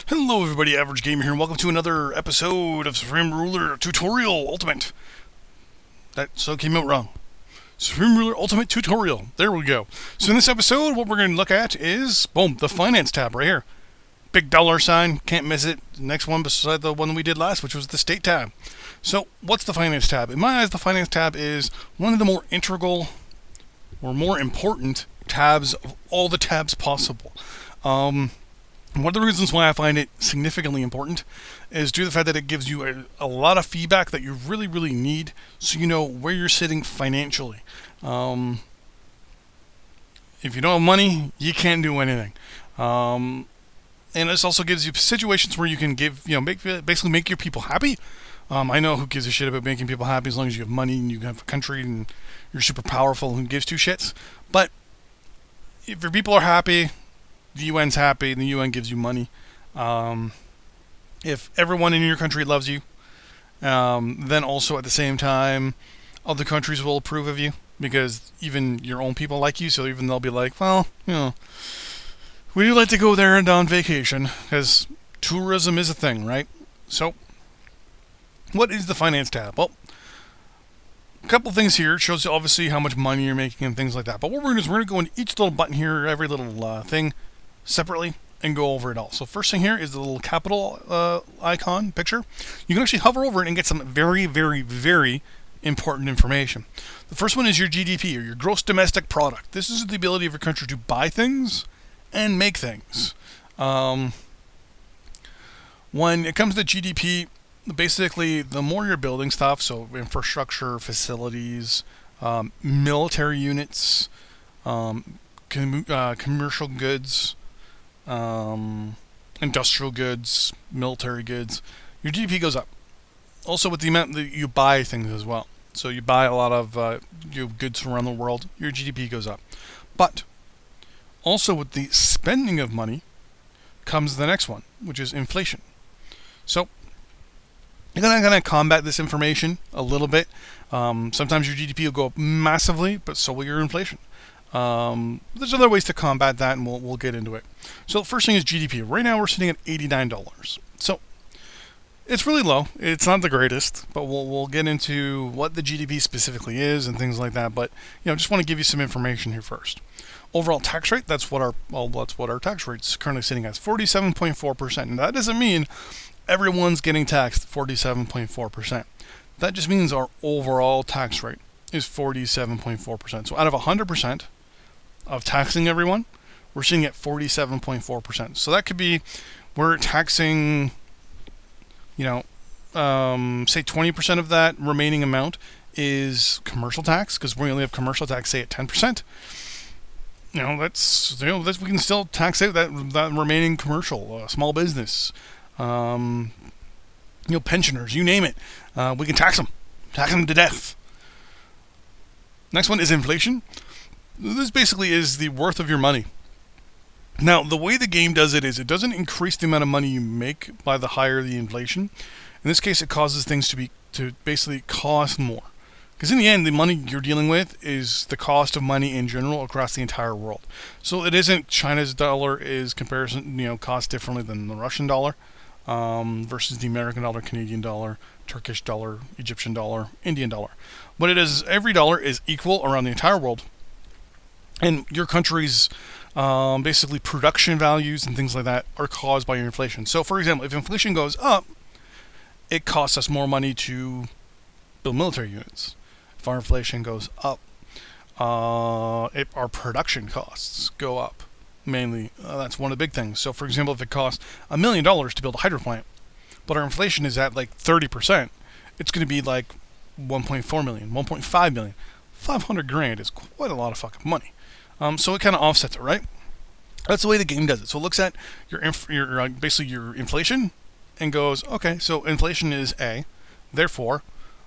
Hello everybody, Average Gamer here, and welcome to another episode of Supreme Ruler Tutorial Ultimate. That so came out wrong. Supreme Ruler Ultimate Tutorial. There we go. So in this episode, what we're going to look at is, boom, the Finance tab right here. Big dollar sign, can't miss it. Next one beside the one we did last, which was the State tab. So what's the Finance tab? In my eyes, the Finance tab is one of the more integral or more important tabs of all the tabs possible. One of the reasons why I find it significantly important is due to the fact that it gives you a lot of feedback that you really need, so you know where you're sitting financially. If you don't have money, you can't do anything. And this also gives you situations where you can basically make your people happy. I know who gives a shit about making people happy as long as you have money and you have a country and you're super powerful. Who gives two shits? But if your people are happy, the UN's happy, and the UN gives you money. If everyone in your country loves you, then also at the same time, other countries will approve of you, because even your own people like you, so even they'll be like, well, we do like to go there and on vacation, because tourism is a thing, right? So, what is the Finance tab? Well, a couple things here. It shows you obviously how much money you're making and things like that. But what we're going to do is we're going to go into each little button here, every little thing, separately, and go over it all. So first thing here is the little capital icon picture. You can actually hover over it and get some very important information. The first one is your GDP, or your gross domestic product. This is the ability of your country to buy things and make things. When it comes to GDP, basically the more you're building stuff, so infrastructure, facilities, military units, commercial goods, industrial goods, military goods, your GDP goes up. Also with the amount that you buy things as well. So you buy a lot of goods from around the world, your GDP goes up. But also with the spending of money comes the next one, which is inflation. So you're going to combat this information a little bit. Sometimes your GDP will go up massively, but so will your inflation. There's other ways to combat that, and we'll get into it. So the first thing is GDP. Right now we're sitting at $89. So it's really low. It's not the greatest, but we'll get into what the GDP specifically is and things like that. But just want to give you some information here first. Overall tax rate. That's what our tax rate's currently sitting at, 47.4%. And that doesn't mean everyone's getting taxed 47.4%. That just means our overall tax rate is 47.4%. So out of 100% of taxing everyone, we're sitting at 47.4%. So that could be, we're taxing, say 20% of that remaining amount is commercial tax, because we only have commercial tax, say at 10%. That's we can still tax out that remaining commercial, small business, pensioners, you name it. We can tax them to death. Next one is inflation. This basically is the worth of your money. Now, the way the game does it is it doesn't increase the amount of money you make by the higher the inflation. In this case, it causes things to basically cost more. Because in the end, the money you're dealing with is the cost of money in general across the entire world. So it isn't China's dollar is cost differently than the Russian dollar versus the American dollar, Canadian dollar, Turkish dollar, Egyptian dollar, Indian dollar. What it is, every dollar is equal around the entire world. And your country's basically production values and things like that are caused by your inflation. So, for example, if inflation goes up, it costs us more money to build military units. If our inflation goes up, our production costs go up. Mainly, that's one of the big things. So, for example, if it costs $1 million to build a hydro plant, but our inflation is at like 30%, it's going to be like 1.4 million, 1.5 million. 500 grand is quite a lot of fucking money. So it kind of offsets it, right? That's the way the game does it. So it looks at your basically your inflation and goes, okay, so inflation is A, therefore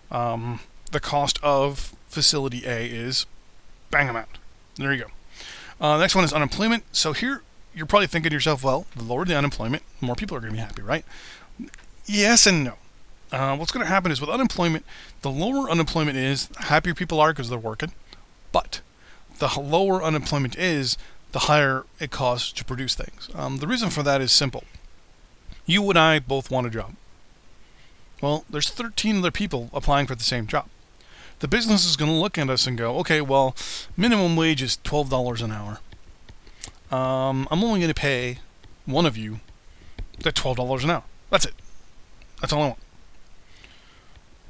the cost of facility A is bang amount. There you go. Next one is unemployment. So here you're probably thinking to yourself, well, the lower the unemployment, the more people are going to be happy, right? Yes and no. What's going to happen is with unemployment, the lower unemployment is, the happier people are because they're working. But the lower unemployment is, the higher it costs to produce things. The reason for that is simple. You and I both want a job. Well, there's 13 other people applying for the same job. The business is going to look at us and go, okay, well, minimum wage is $12 an hour. I'm only going to pay one of you that $12 an hour. That's it. That's all I want.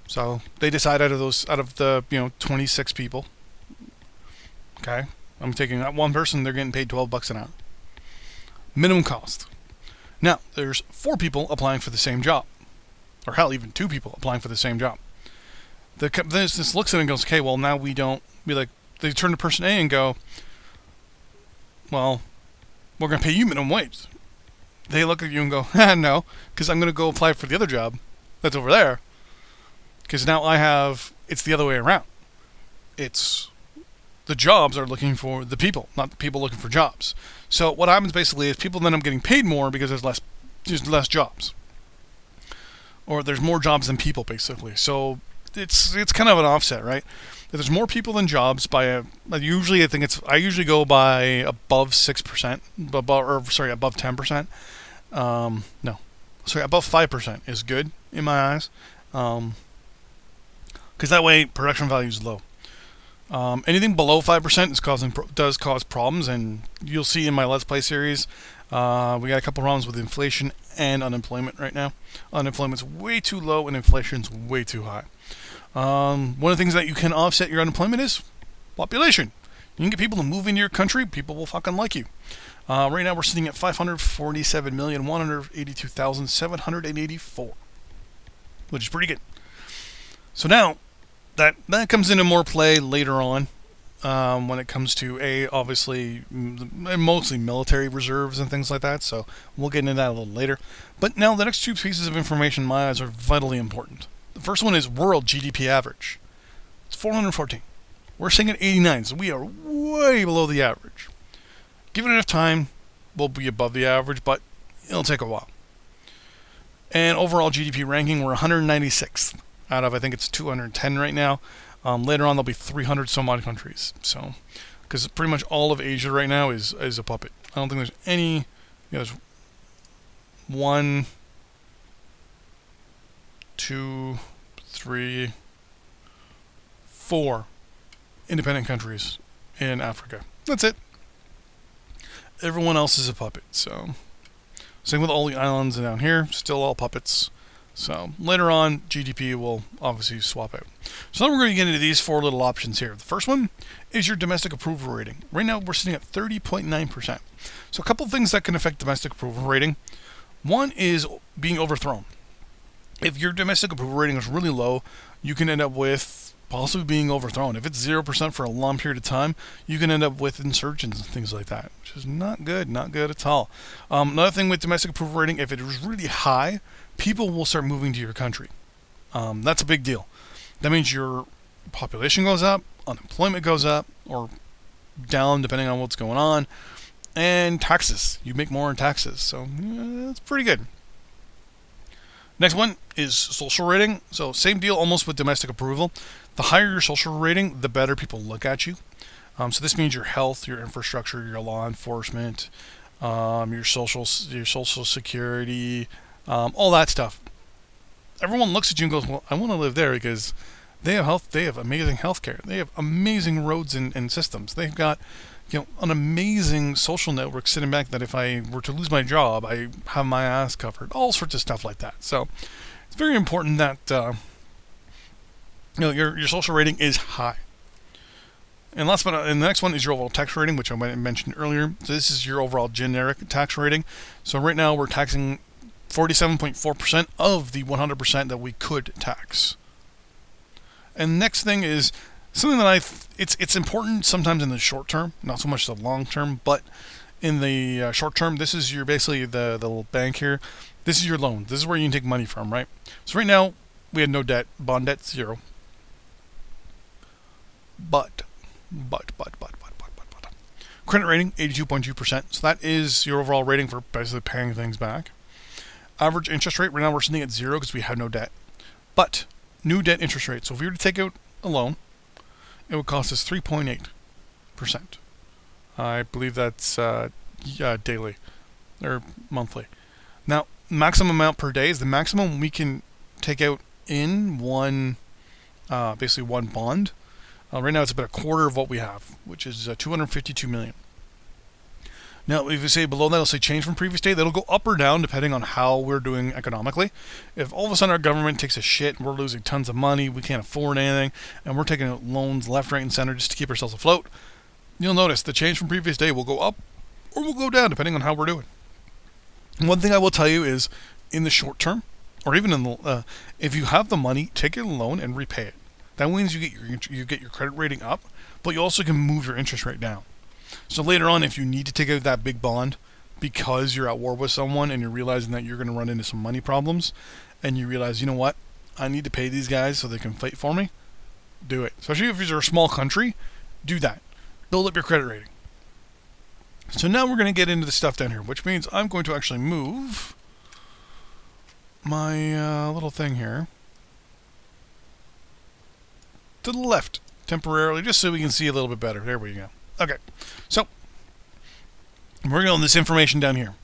So they decide out of the 26 people. Okay, I'm taking that one person. They're getting paid $12 an hour. Minimum cost. Now there's 4 people applying for the same job, or hell, even 2 people applying for the same job. The business looks at it and goes, okay, well now we don't. They turn to person A and go, well, we're going to pay you minimum wage. They look at you and go, no, because I'm going to go apply for the other job that's over there. Because now it's the other way around. It's the jobs are looking for the people, not the people looking for jobs. So what happens basically is people end up getting paid more because there's less jobs. Or there's more jobs than people, basically. So it's kind of an offset, right? If there's more people than jobs I usually go by above 6%, above 10%. Above 5% is good in my eyes. Because that way production value is low. Anything below 5% does cause problems, and you'll see in my Let's Play series, we got a couple problems with inflation and unemployment right now. Unemployment's way too low and inflation's way too high. One of the things that you can offset your unemployment is population. You can get people to move into your country, people will fucking like you. Right now we're sitting at 547,182,784, which is pretty good. So now, that comes into more play later on when it comes to obviously mostly military reserves and things like that. So we'll get into that a little later. But now the next 2 pieces of information in my eyes are vitally important. The first one is world GDP average. It's 414. We're sitting at 89, so we are way below the average. Given enough time, we'll be above the average, but it'll take a while. And overall GDP ranking, we're 196th. Out of, I think it's 210 right now. Later on, there'll be 300 some odd countries. So, because pretty much all of Asia right now is a puppet. I don't think there's any. There's 1, 2, 3, 4 independent countries in Africa. That's it. Everyone else is a puppet. So, same with all the islands down here. Still all puppets. So later on, GDP will obviously swap out. So now we're going to get into these 4 little options here. The first one is your domestic approval rating. Right now we're sitting at 30.9%. So a couple of things that can affect domestic approval rating. One is being overthrown. If your domestic approval rating is really low, you can end up with possibly being overthrown. If it's 0% for a long period of time, you can end up with insurgents and things like that, which is not good at all. Another thing with domestic approval rating, if it is really high, people will start moving to your country. That's a big deal. That means your population goes up, unemployment goes up, or down depending on what's going on, and taxes. You make more in taxes, so that's pretty good. Next one is social rating. So same deal almost with domestic approval. The higher your social rating, the better people look at you. So this means your health, your infrastructure, your law enforcement, your social security, all that stuff. Everyone looks at you and goes, well, I want to live there because they have health. They have amazing healthcare. They have amazing roads and systems. They've got an amazing social network sitting back that if I were to lose my job, I have my ass covered. All sorts of stuff like that. So it's very important that your social rating is high. And the next one is your overall tax rating, which I mentioned earlier. So this is your overall generic tax rating. So right now we're taxing 47.4% of the 100% that we could tax. And next thing is something that it's important sometimes in the short term, not so much the long term, but in the short term, this is basically the little bank here. This is your loan. This is where you can take money from, right? So right now we have no debt, bond debt 0. But credit rating 82.2%. So that is your overall rating for basically paying things back. Average interest rate right now we're sitting at 0 because we have no debt. But new debt interest rate. So if we were to take out a loan, it would cost us 3.8%. I believe that's daily or monthly. Now, maximum amount per day is the maximum we can take out in one, basically one bond. Right now it's about a quarter of what we have, which is 252 million. Now, if you say below that, it'll say change from previous day. That'll go up or down depending on how we're doing economically. If all of a sudden our government takes a shit and we're losing tons of money, we can't afford anything, and we're taking out loans left, right, and center just to keep ourselves afloat, you'll notice the change from previous day will go up or will go down depending on how we're doing. And one thing I will tell you is, in the short term, or even in the, if you have the money, take a loan and repay it. That means you get your credit rating up, but you also can move your interest rate down. So later on, if you need to take out that big bond because you're at war with someone and you're realizing that you're going to run into some money problems, and you realize, you know what, I need to pay these guys so they can fight for me, do it. Especially if you're a small country, do that. Build up your credit rating. So now we're going to get into the stuff down here, which means I'm going to actually move my little thing here to the left temporarily, just so we can see a little bit better. There we go. Okay, so we're going to this information down here.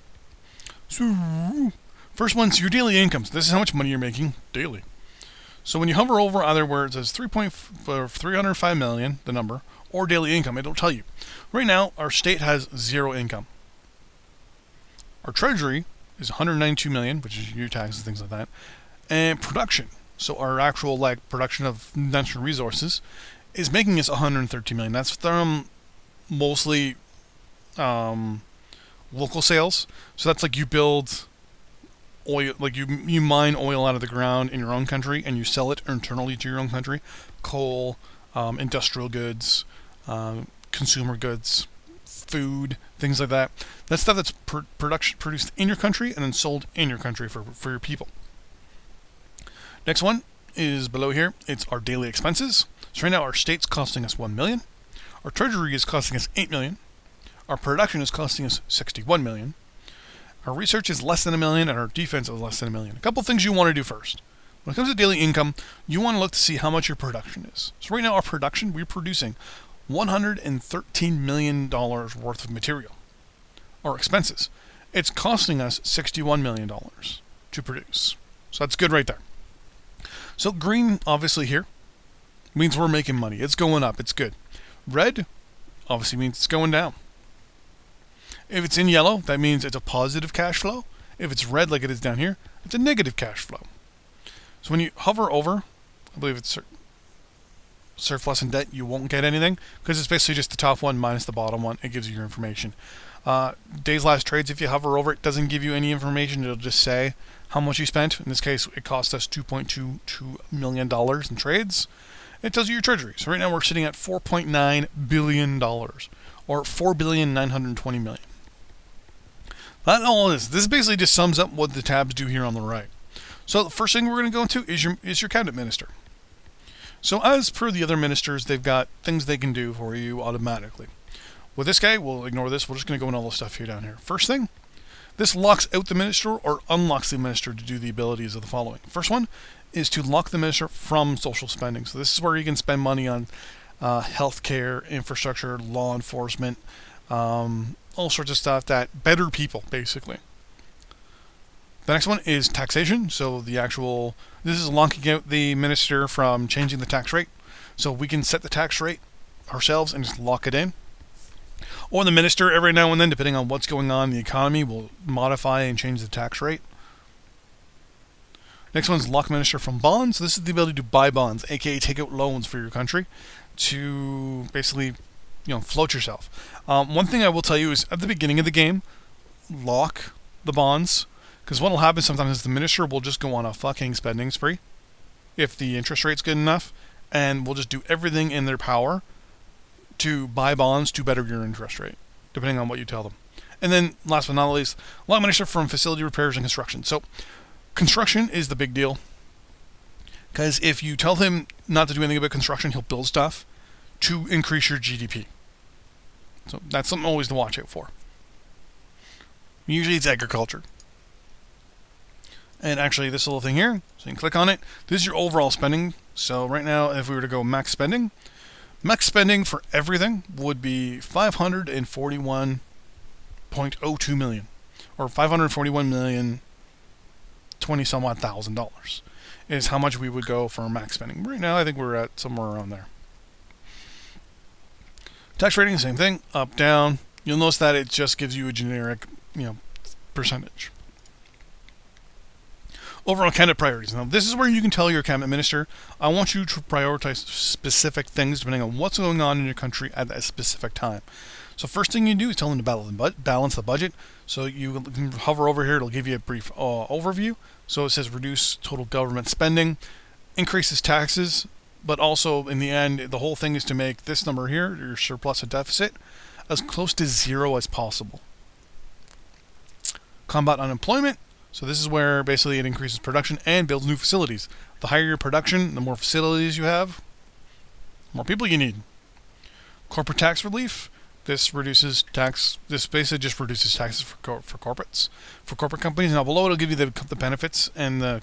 So, first one's your daily incomes. This is how much money you're making daily. So when you hover over either where it says 305 million, the number, or daily income, it'll tell you. Right now, our state has zero income. Our treasury is 192 million, which is your taxes, things like that, and production. So our actual production of natural resources is making us 113 million. That's from mostly local sales. So that's like you build oil, like you mine oil out of the ground in your own country and you sell it internally to your own country. Coal, industrial goods, consumer goods, food, things like that. That's stuff that's produced in your country and then sold in your country for your people. Next one is below here. It's our daily expenses. So right now our state's costing us 1 million. Our treasury is costing us 8 million. Our production is costing us 61 million. Our research is less than 1 million, and our defense is less than 1 million. A couple things you want to do first. When it comes to daily income, you want to look to see how much your production is. So right now our production, we're producing $113 million worth of material. Our expenses, it's costing us $61 million to produce. So that's good right there. So green, obviously here, means we're making money. It's going up. It's good. Red obviously means it's going down. If it's in yellow, that means it's a positive cash flow. If it's red like it is down here, it's a negative cash flow. So when you hover over, I believe it's surplus and debt, you won't get anything because it's basically just the top one minus the bottom one. It gives you your information. Days last trades, if you hover over it, doesn't give you any information. It'll just say how much you spent. In this case, it cost us $2.22 million in trades. It tells you your treasury. So right now we're sitting at $4.9 billion, or $4,920,000,000. That's all it is. This basically just sums up what the tabs do here on the right. So the first thing we're going to go into is your cabinet minister. So as per the other ministers, they've got things they can do for you automatically. With this guy, we'll ignore this. We're just going to go into all the stuff here down here. First thing, this locks out the minister or unlocks the minister to do the abilities of the following. First one is to lock the minister from social spending. So this is where you can spend money on healthcare, infrastructure, law enforcement, all sorts of stuff that better people, basically. The next one is taxation. So this is locking out the minister from changing the tax rate. So we can set the tax rate ourselves and just lock it in. Or the minister, every now and then, depending on what's going on in the economy, will modify and change the tax rate. Next one's lock minister from bonds. So this is the ability to buy bonds, aka take out loans for your country to basically, float yourself. One thing I will tell you is at the beginning of the game, lock the bonds, because what will happen sometimes is the minister will just go on a fucking spending spree if the interest rate's good enough, and will just do everything in their power to buy bonds to better your interest rate, depending on what you tell them. And then, last but not least, lock minister from facility repairs and construction. So, construction is the big deal, because if you tell him not to do anything about construction, he'll build stuff to increase your GDP. So that's something always to watch out for. Usually it's agriculture. And actually this little thing here, so you can click on it. This is your overall spending. So right now, if we were to go max spending for everything would be 541.02 million, or 541 million $20 some odd thousand is how much we would go for max spending. Right now, I think we're at somewhere around there. Tax rating, same thing, up, down. You'll notice that it just gives you a generic, percentage. Overall cabinet priorities. Now, this is where you can tell your cabinet minister, I want you to prioritize specific things depending on what's going on in your country at a specific time. So first thing you do is tell them to balance the budget. So you can hover over here. It'll give you a brief overview. So it says reduce total government spending, increases taxes, but also in the end, the whole thing is to make this number here, your surplus or deficit, as close to zero as possible. Combat unemployment. So this is where basically it increases production and builds new facilities. The higher your production, the more facilities you have, the more people you need. Corporate tax relief. This reduces tax. This basically just reduces taxes for corporates, for corporate companies. Now below it'll give you the benefits and the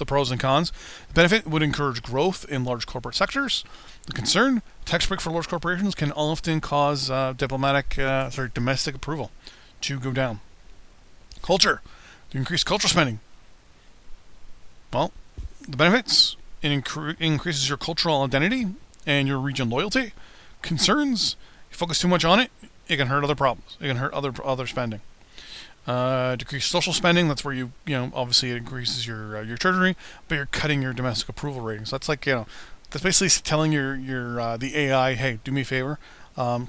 pros and cons. The benefit would encourage growth in large corporate sectors. The concern: tax break for large corporations can often cause domestic approval to go down. Culture. To increase cultural spending. Well, the benefits: it increases your cultural identity and your region loyalty. Concerns: you focus too much on it, it can hurt other problems. It can hurt other spending. Decrease social spending. That's where you obviously it increases your treasury, but you're cutting your domestic approval ratings. That's like that's basically telling your the AI, hey, do me a favor,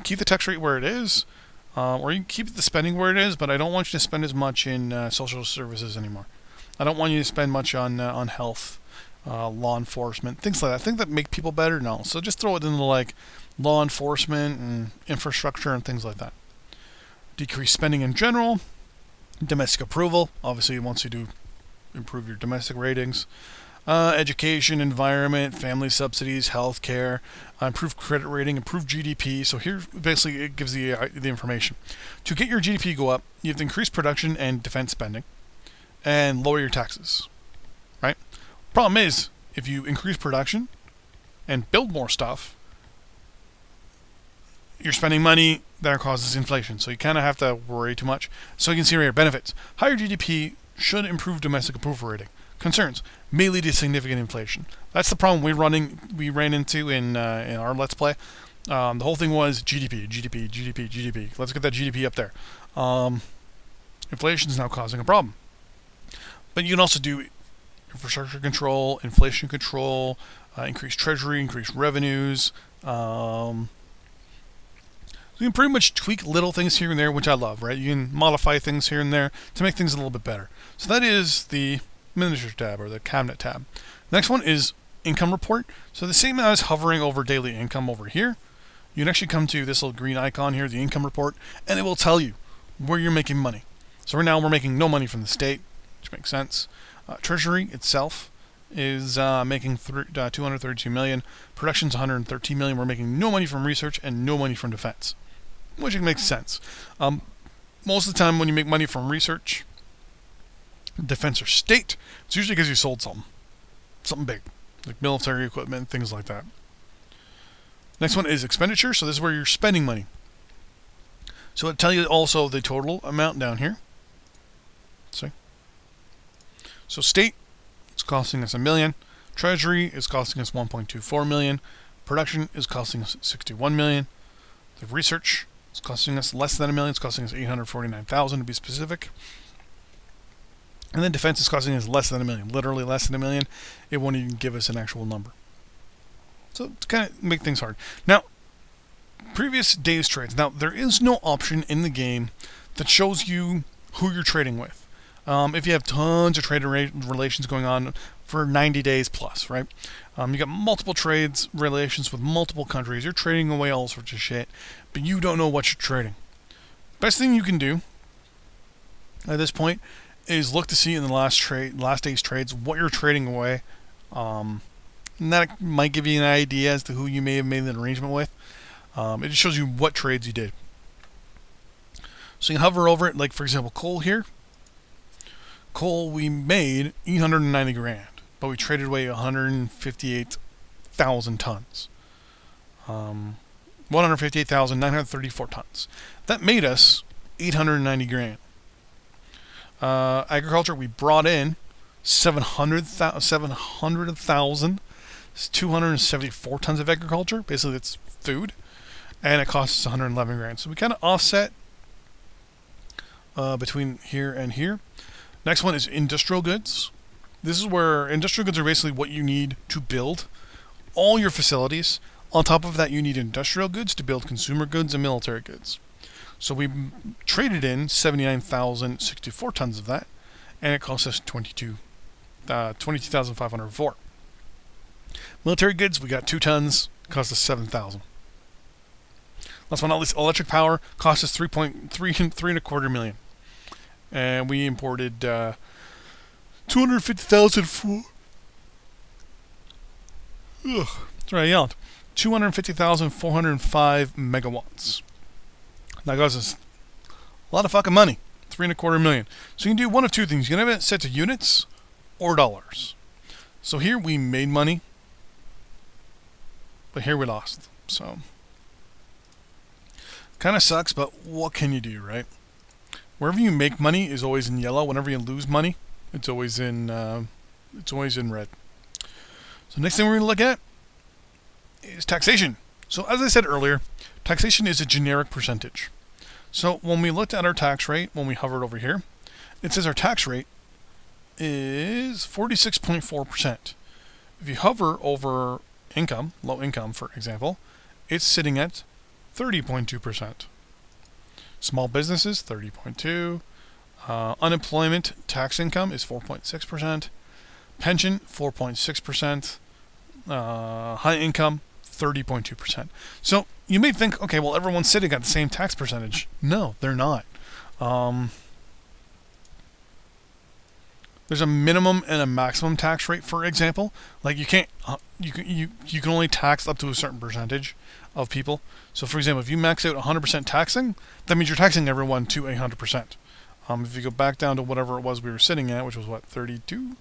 keep the tax rate where it is. Or you can keep the spending where it is, but I don't want you to spend as much in social services anymore. I don't want you to spend much on health, law enforcement, things like that. Things that make people better, no. So just throw it into like law enforcement and infrastructure and things like that. Decrease spending in general. Domestic approval. Obviously, once you do improve your domestic ratings. Education, environment, family subsidies, health care, improve credit rating, improve GDP. So here, basically, it gives the information. To get your GDP go up, you have to increase production and defense spending and lower your taxes, right? Problem is, if you increase production and build more stuff, you're spending money that causes inflation. So you kind of have to worry too much. So you can see right here, benefits. Higher GDP should improve domestic approval rating. Concerns: may lead to significant inflation. That's the problem we ran into in our Let's Play. The whole thing was GDP. Let's get that GDP up there. Inflation is now causing a problem. But you can also do infrastructure control, inflation control, increase treasury, increase revenues. So you can pretty much tweak little things here and there, which I love, right? You can modify things here and there to make things a little bit better. So that is the Minister tab or the Cabinet tab. Next one is Income Report. So the same as hovering over daily income over here, you can actually come to this little green icon here, the Income Report, and it will tell you where you're making money. So right now we're making no money from the state, which makes sense. Treasury itself is making 232 million. Production's 113 million. We're making no money from research and no money from defense, which makes sense. Most of the time when you make money from research, defense, or state, it's usually because you sold something big, like military equipment, things like that. Next one is expenditure. So this is where you're spending money. So it'll tell you also the total amount down here. See? So state, it's costing us $1 million. Treasury is costing us 1.24 million. Production is costing us 61 million. The research is costing us less than $1 million. It's costing us 849,000 to be specific. And then defense is costing us less than $1 million, literally less than $1 million. It won't even give us an actual number. So to kind of make things hard. Now, previous days trades. Now, there is no option in the game that shows you who you're trading with. If you have tons of trade relations going on for 90 days plus, right? You got multiple trades relations with multiple countries. You're trading away all sorts of shit, but you don't know what you're trading. Best thing you can do at this point is look to see in the last day's trades what you're trading away. And that might give you an idea as to who you may have made an arrangement with. It just shows you what trades you did. So you can hover over it, like for example, coal here. Coal we made 890 grand, but we traded away 158,000 tons. 158,934 tons. That made us 890 grand. Agriculture we brought in 700,000. It's 274 tons of agriculture. Basically, it's food. And it costs us 111 grand. So we kind of offset between here and here. Next one is industrial goods. This is where industrial goods are basically what you need to build all your facilities. On top of that, you need industrial goods to build consumer goods and military goods. So we traded in 79,064 tons of that, and it cost us 22,504. Military goods, we got 2 tons, cost us 7,000. Last but not least, electric power cost us 3.25 million, and we imported 250,000 for. Sorry, I yelled. 250,405 megawatts. That costs us a lot of fucking money. 3.25 million. So you can do one of two things. You can have it set to units or dollars. So here we made money, but here we lost. So kind of sucks, but what can you do, right? Wherever you make money is always in yellow. Whenever you lose money, it's always in red. So next thing we're going to look at is taxation. So as I said earlier, taxation is a generic percentage. So when we looked at our tax rate, when we hovered over here, it says our tax rate is 46.4%. If you hover over income, low income for example, it's sitting at 30.2%. Small businesses, 30.2%. Unemployment tax income is 4.6%. Pension, 4.6%. High income, 30.2%. So you may think, okay, well, everyone's sitting at the same tax percentage. No, they're not. There's a minimum and a maximum tax rate, for example. Like you can't, you can only tax up to a certain percentage of people. So for example, if you max out 100% taxing, that means you're taxing everyone to 100%. If you go back down to whatever it was we were sitting at, which was what, 32?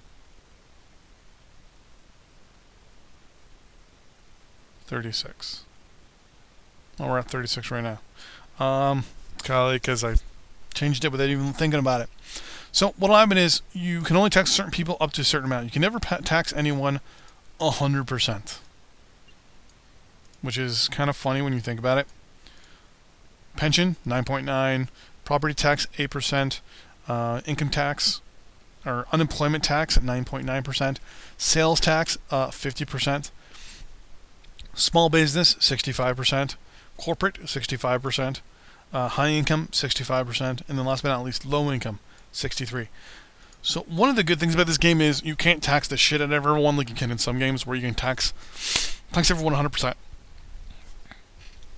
36. Well, we're at 36 right now. Because I changed it without even thinking about it. So what'll happen is you can only tax certain people up to a certain amount. You can never tax anyone 100%, which is kind of funny when you think about it. Pension 9.9, property tax 8%, income tax or unemployment tax at 9.9%, sales tax 50%, small business 65%, corporate 65%, high income 65%, and then last but not least low income 63. So one of the good things about this game is you can't tax the shit out of everyone like you can in some games where you can tax everyone 100%.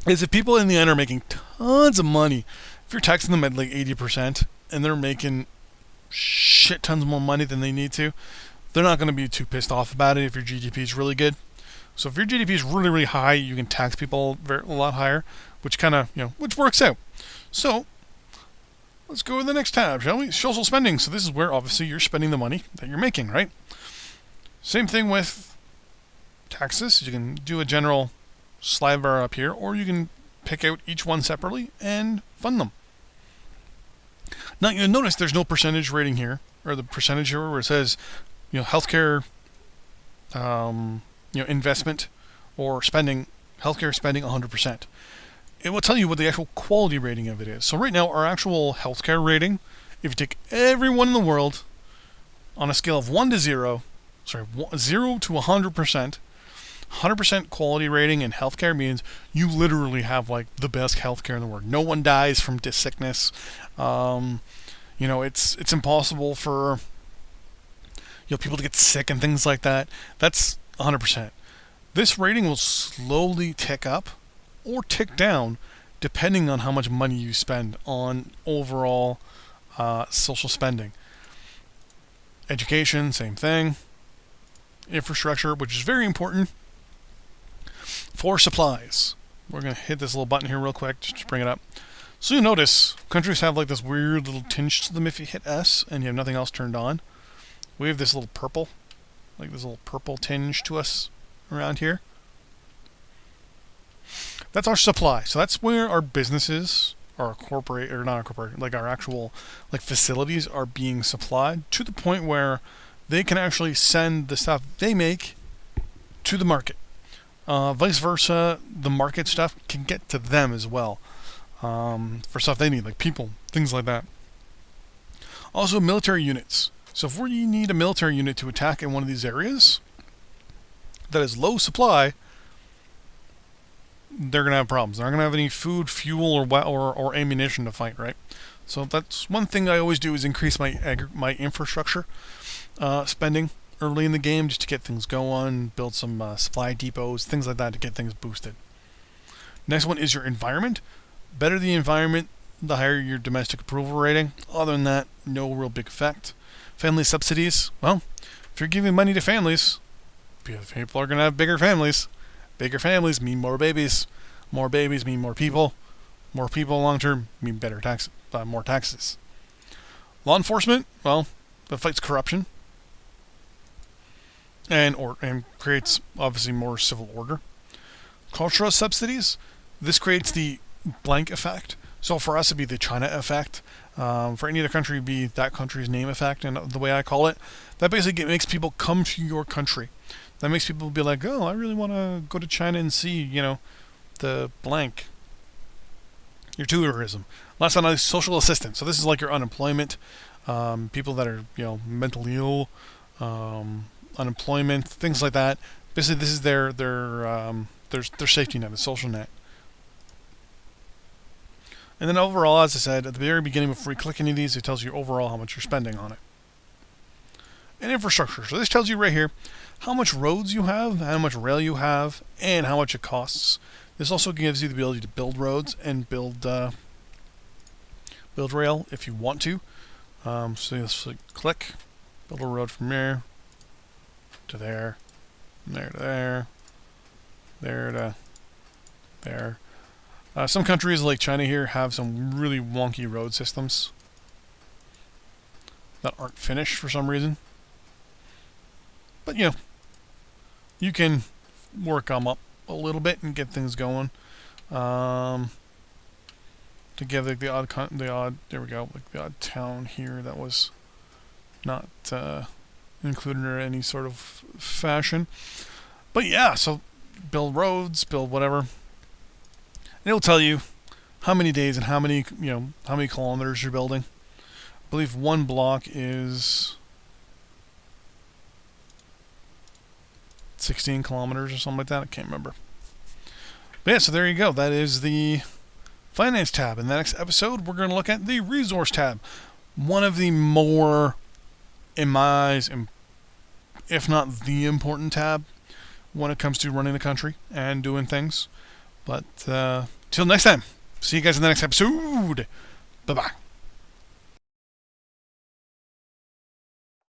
Is if people in the end are making tons of money, if you're taxing them at like 80% and they're making shit tons more money than they need to, they're not going to be too pissed off about it if your GDP is really good. So if your GDP is really, really high, you can tax people a lot higher, which kind of, which works out. So let's go to the next tab, shall we? Social spending. So this is where obviously you're spending the money that you're making, right? Same thing with taxes. You can do a general slide bar up here, or you can pick out each one separately and fund them. Now you'll notice there's no percentage rating here, or the percentage here where it says, healthcare, investment or spending, healthcare spending 100%. It will tell you what the actual quality rating of it is. So right now, our actual healthcare rating, if you take everyone in the world on a scale of 0 to 100%, 100% quality rating in healthcare means you literally have like the best healthcare in the world. No one dies from sickness. It's impossible for people to get sick and things like that. That's 100%. This rating will slowly tick up or tick down depending on how much money you spend on overall social spending. Education, same thing. Infrastructure, which is very important. For supplies, we're going to hit this little button here real quick just to bring it up. So you'll notice countries have like this weird little tinge to them if you hit S and you have nothing else turned on. We have this little purple, like this little purple tinge to us around here. That's our supply. So that's where our businesses, our corporate, or not our corporate, like our actual like facilities are being supplied to the point where they can actually send the stuff they make to the market. Vice versa, the market stuff can get to them as well for stuff they need, like people, things like that. Also, military units. So if we need a military unit to attack in one of these areas that is low supply, they're going to have problems. They're not going to have any food, fuel, or ammunition to fight, right? So that's one thing I always do, is increase my infrastructure spending early in the game, just to get things going, build some supply depots, things like that, to get things boosted. Next one is your environment. Better the environment, the higher your domestic approval rating. Other than that, no real big effect. Family subsidies. Well, if you're giving money to families, people are going to have bigger families. Bigger families mean more babies. More babies mean more people. More people long term mean more taxes. Law enforcement, well, that fights corruption and creates obviously more civil order. Cultural subsidies, this creates the blank effect. So for us, it'd be the China effect. For any other country, it'd be that country's name effect, and the way I call it. That basically makes people come to your country. That makes people be like, oh, I really want to go to China and see, the blank. Your tourism. Last but not least, social assistance. So this is like your unemployment. People that are, mentally ill, unemployment, things like that. Basically, this is their safety net, a social net. And then overall, as I said, at the very beginning, before you click any of these, it tells you overall how much you're spending on it. And infrastructure. So this tells you right here how much roads you have, how much rail you have, and how much it costs. This also gives you the ability to build roads and build rail if you want to. So you'll click, build a road from there to there, there to there, there to there. Some countries like China here have some really wonky road systems that aren't finished for some reason. But you can work them up a little bit and get things going. To give the odd there we go, like the odd town here that was not included in any sort of fashion. But yeah, so build roads, build whatever. And it'll tell you how many days and how many kilometers you're building. I believe one block is 16 kilometers or something like that. I can't remember. But yeah, so there you go. That is the Finance tab. In the next episode, we're going to look at the Resource tab. One of the more, in my eyes, if not the important tab when it comes to running the country and doing things. But till next time, see you guys in the next episode. Bye-bye.